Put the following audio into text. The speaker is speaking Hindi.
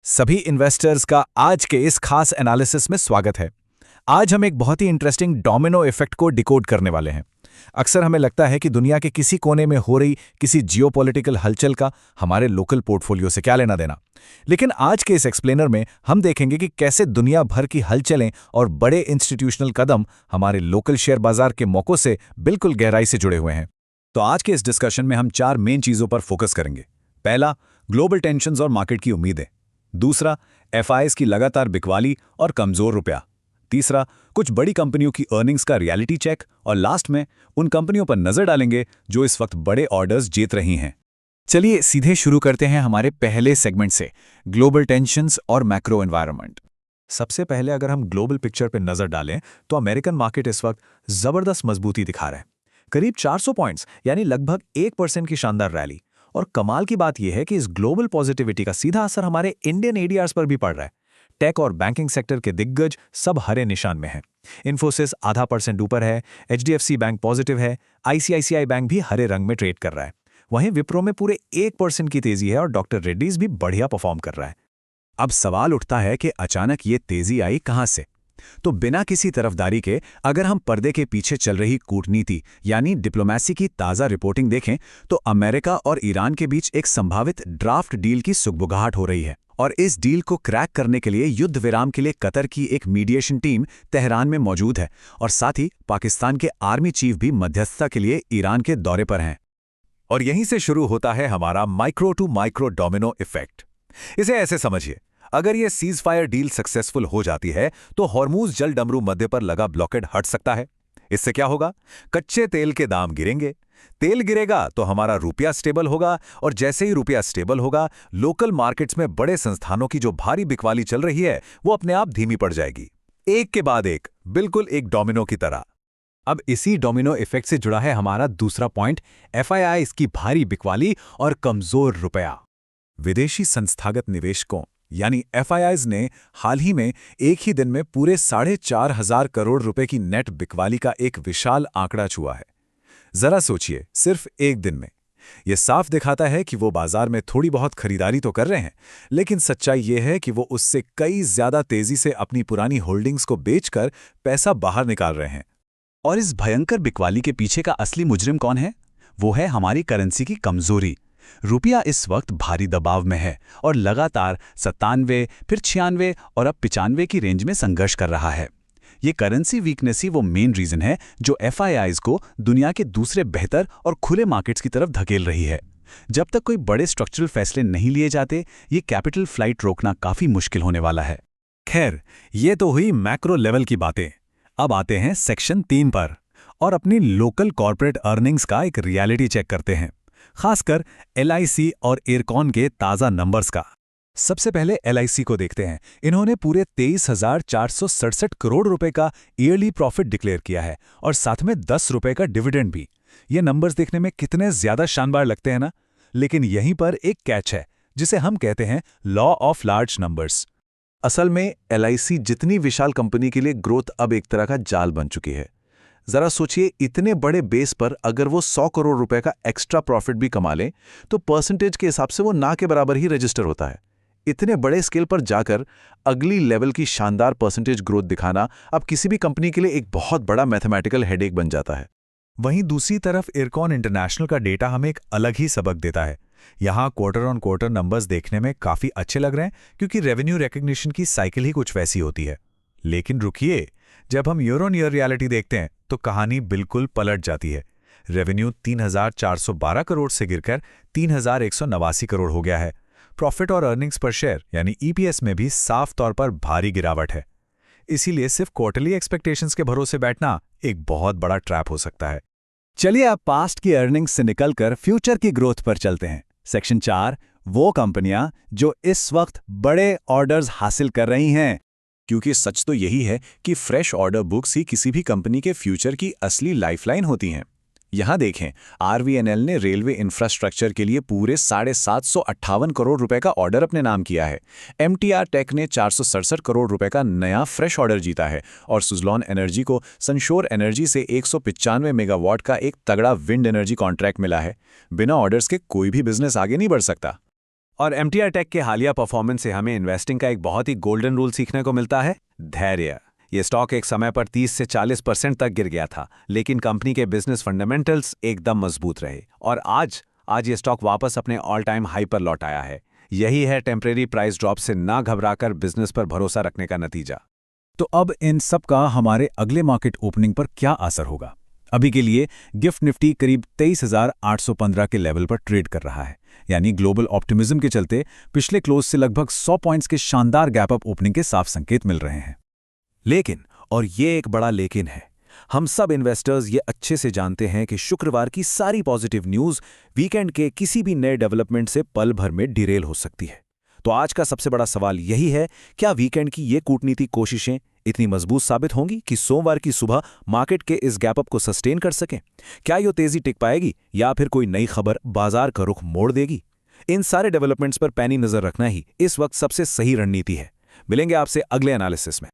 सभी इन्वेस्टर्स का आज के इस खास एनालिसिस में स्वागत है। आज हम एक बहुत ही इंटरेस्टिंग डोमिनो इफेक्ट को डिकोड करने वाले हैं। अक्सर हमें लगता है कि दुनिया के किसी कोने में हो रही किसी जियोपॉलिटिकल हलचल का हमारे लोकल पोर्टफोलियो से क्या लेना देना। लेकिन आज के इस एक्सप्लेनर में हम देखेंगे कि कैसे दुनिया भर की हलचलें और बड़े इंस्टीट्यूशनल कदम हमारे लोकल शेयर बाजार के मौकों से बिल्कुल गहराई से जुड़े हुए हैं। तो आज के इस डिस्कशन में हम 4 मेन चीजों पर फोकस करेंगे। पहला, ग्लोबल टेंशन्स और मार्केट की उम्मीदें। दूसरा, एफआईआईज की लगातार बिकवाली और कमजोर रुपया। तीसरा, कुछ बड़ी कंपनियों की अर्निंग्स का रियलिटी चेक। और लास्ट में उन कंपनियों पर नजर डालेंगे जो इस वक्त बड़े ऑर्डर्स जीत रही हैं। चलिए सीधे शुरू करते हैं हमारे पहले सेगमेंट से, ग्लोबल टेंशन्स और मैक्रो एनवायरनमेंट। सबसे पहले अगर हम ग्लोबल पिक्चर पर नजर डालें तो अमेरिकन मार्केट इस वक्त जबरदस्त मजबूती दिखा रहा है। करीब 400 पॉइंट्स यानी लगभग 1% की शानदार रैली। और कमाल की बात यह है कि इस ग्लोबल पॉजिटिविटी का सीधा असर हमारे इंडियन एडीआर्स पर भी पड़ रहा है। टेक और बैंकिंग सेक्टर के दिग्गज सब हरे निशान में हैं। इन्फोसिस आधा % ऊपर है, एचडीएफसी बैंक पॉजिटिव है, आईसीआईसीआई बैंक भी हरे रंग में ट्रेड कर रहा है। वहीं विप्रो में पूरे 1% की तेजी है और डॉक्टर रेड्डीज भी बढ़िया परफॉर्म कर रहा है। अब सवाल उठता है कि अचानक ये तेजी आई कहां से? तो बिना किसी तरफदारी के अगर हम पर्दे के पीछे चल रही कूटनीति यानी डिप्लोमेसी की ताज़ा रिपोर्टिंग देखें तो अमेरिका और ईरान के बीच एक संभावित ड्राफ्ट डील की सुगबुगाहट हो रही है। और इस डील को क्रैक करने के लिए युद्ध विराम के लिए कतर की एक मीडिएशन टीम तेहरान में मौजूद है और साथ ही पाकिस्तान के आर्मी चीफ भी मध्यस्थता के लिए ईरान के दौरे पर हैं। और यहीं से शुरू होता है हमारा micro to micro domino effect. इसे ऐसे समझिए, अगर ये सीज फायर डील सक्सेसफुल हो जाती है तो हॉर्मूज जल डमरू मध्य पर लगा ब्लॉकेड हट सकता है। इससे क्या होगा? कच्चे तेल के दाम गिरेंगे। तेल गिरेगा तो हमारा रुपया स्टेबल होगा और जैसे ही रुपया स्टेबल होगा, लोकल मार्केट्स में बड़े संस्थानों की जो भारी बिकवाली चल रही है वो अपने आप धीमी पड़ जाएगी, एक के बाद एक, बिल्कुल एक डोमिनो की तरह। अब इसी डोमिनो इफेक्ट से जुड़ा है हमारा दूसरा पॉइंट, एफआईआई इसकी भारी बिकवाली और कमजोर रुपया। विदेशी संस्थागत निवेशकों यानी एफआईआईज ने हाल ही में एक ही दिन में पूरे 4,500 करोड़ रुपए की नेट बिकवाली का एक विशाल आंकड़ा छुआ है। जरा सोचिए, सिर्फ एक दिन में। यह साफ दिखाता है कि वो बाजार में थोड़ी बहुत खरीदारी तो कर रहे हैं, लेकिन सच्चाई यह है कि वो उससे कई ज्यादा तेजी से अपनी पुरानी होल्डिंग्स को बेचकर पैसा बाहर निकाल रहे हैं। और इस भयंकर बिकवाली के पीछे का असली मुजरिम कौन है? वो है हमारी करेंसी की कमजोरी। रुपया इस वक्त भारी दबाव में है और लगातार 97, फिर 96 और अब 95 की रेंज में संघर्ष कर रहा है। ये करेंसी वीकनेस ही वो मेन रीजन है जो एफआईआईज को दुनिया के दूसरे बेहतर और खुले मार्केट्स की तरफ धकेल रही है। जब तक कोई बड़े स्ट्रक्चरल फैसले नहीं लिए जाते, ये कैपिटल फ्लाइट रोकना काफी मुश्किल होने वाला है। खैर, ये तो हुई मैक्रो लेवल की बातें। अब आते हैं सेक्शन 3 पर और अपनी लोकल कॉर्पोरेट अर्निंग्स का एक रियलिटी चेक करते हैं, खासकर एलआईसी और एयरकॉन के ताज़ा नंबर्स का। सबसे पहले एलआईसी को देखते हैं। इन्होंने पूरे 23,467 करोड़ रुपए का ईयरली प्रॉफिट डिक्लेयर किया है और साथ में 10 रुपए का डिविडेंड भी। ये नंबर्स देखने में कितने ज्यादा शानदार लगते हैं ना? लेकिन यहीं पर एक कैच है जिसे हम कहते हैं लॉ ऑफ लार्ज नंबर्स। असल में एलआईसी जितनी विशाल कंपनी के लिए ग्रोथ अब एक तरह का जाल बन चुकी है। जरा सोचिए, इतने बड़े बेस पर अगर वो 100 करोड़ रुपए का एक्स्ट्रा प्रॉफिट भी कमा ले तो परसेंटेज के हिसाब से वो ना के बराबर ही रजिस्टर होता है। इतने बड़े स्केल पर जाकर अगली लेवल की शानदार परसेंटेज ग्रोथ दिखाना अब किसी भी कंपनी के लिए एक बहुत बड़ा मैथमेटिकल हेडेक बन जाता है। वहीं दूसरी तरफ इरकॉन इंटरनेशनल का डेटा हमें एक अलग ही सबक देता है। यहाँ क्वार्टर ऑन क्वार्टर नंबर्स देखने में काफी अच्छे लग रहे हैं क्योंकि रेवेन्यू रिकग्निशन की साइकिल ही कुछ वैसी होती है। लेकिन रुकिए, जब हम ईयर ऑन ईयर रियलिटी देखते हैं तो कहानी बिल्कुल पलट जाती है। रेवेन्यू 3,412 करोड़ से गिरकर 3,189 करोड़ हो गया है। प्रॉफिट और अर्निंग्स पर शेयर यानी ईपीएस में भी साफ तौर पर भारी गिरावट है। इसीलिए सिर्फ क्वार्टरली एक्सपेक्टेशंस के भरोसे बैठना एक बहुत बड़ा ट्रैप हो सकता है। चलिए अब पास्ट की अर्निंग्स से निकलकर फ्यूचर की ग्रोथ पर चलते हैं। सेक्शन 4, वो कंपनियां जो इस वक्त बड़े ऑर्डर्स हासिल कर रही हैं। क्योंकि सच तो यही है कि फ्रेश ऑर्डर बुक्स ही किसी भी कंपनी के फ्यूचर की असली लाइफलाइन होती हैं। यहां देखें, आरवीएनएल ने रेलवे इंफ्रास्ट्रक्चर के लिए पूरे 758 करोड़ रुपए का ऑर्डर अपने नाम किया है। एमटीआर टेक ने 467 करोड़ रुपए का नया फ्रेश ऑर्डर जीता है और सुजलॉन एनर्जी को सनशोर एनर्जी से 195 मेगावाट का एक तगड़ा विंड एनर्जी कॉन्ट्रैक्ट मिला है। बिना ऑर्डर्स के कोई भी बिजनेस आगे नहीं बढ़ सकता। और एमटीआर टेक के हालिया परफॉर्मेंस से हमें इन्वेस्टिंग का एक बहुत ही गोल्डन रूल सीखने को मिलता है, धैर्य। ये स्टॉक एक समय पर 30 से 40% तक गिर गया था, लेकिन कंपनी के बिजनेस फंडामेंटल्स एकदम मजबूत रहे और आज ये स्टॉक वापस अपने ऑल टाइम हाई पर लौट आया है। यही है टेम्परेरी प्राइस ड्रॉप से ना घबराकर बिजनेस पर भरोसा रखने का नतीजा। तो अब इन सब का हमारे अगले मार्केट ओपनिंग पर क्या असर होगा? अभी के लिए गिफ्ट निफ्टी करीब 23,815 के लेवल पर ट्रेड कर रहा है, यानी ग्लोबल ऑप्टिमिज्म के चलते पिछले क्लोज से लगभग 100 पॉइंट्स के शानदार गैप अप ओपनिंग के साफ संकेत मिल रहे हैं। लेकिन, और ये एक बड़ा लेकिन है, हम सब इन्वेस्टर्स ये अच्छे से जानते हैं कि शुक्रवार की सारी पॉजिटिव न्यूज़ वीकेंड के किसी भी नए डेवलपमेंट से पल भर में डिरेल हो सकती है। तो आज का सबसे बड़ा सवाल यही है, क्या वीकेंड की ये कूटनीतिक कोशिशें इतनी मजबूत साबित होंगी कि सोमवार की सुबह मार्केट के इस गैप अप को सस्टेन कर सकें? क्या ये तेजी टिक पाएगी या फिर कोई नई खबर बाजार का रुख मोड़ देगी? इन सारे डेवलपमेंट्स पर पैनी नजर रखना ही इस वक्त सबसे सही रणनीति है। मिलेंगे आपसे अगले एनालिसिस में।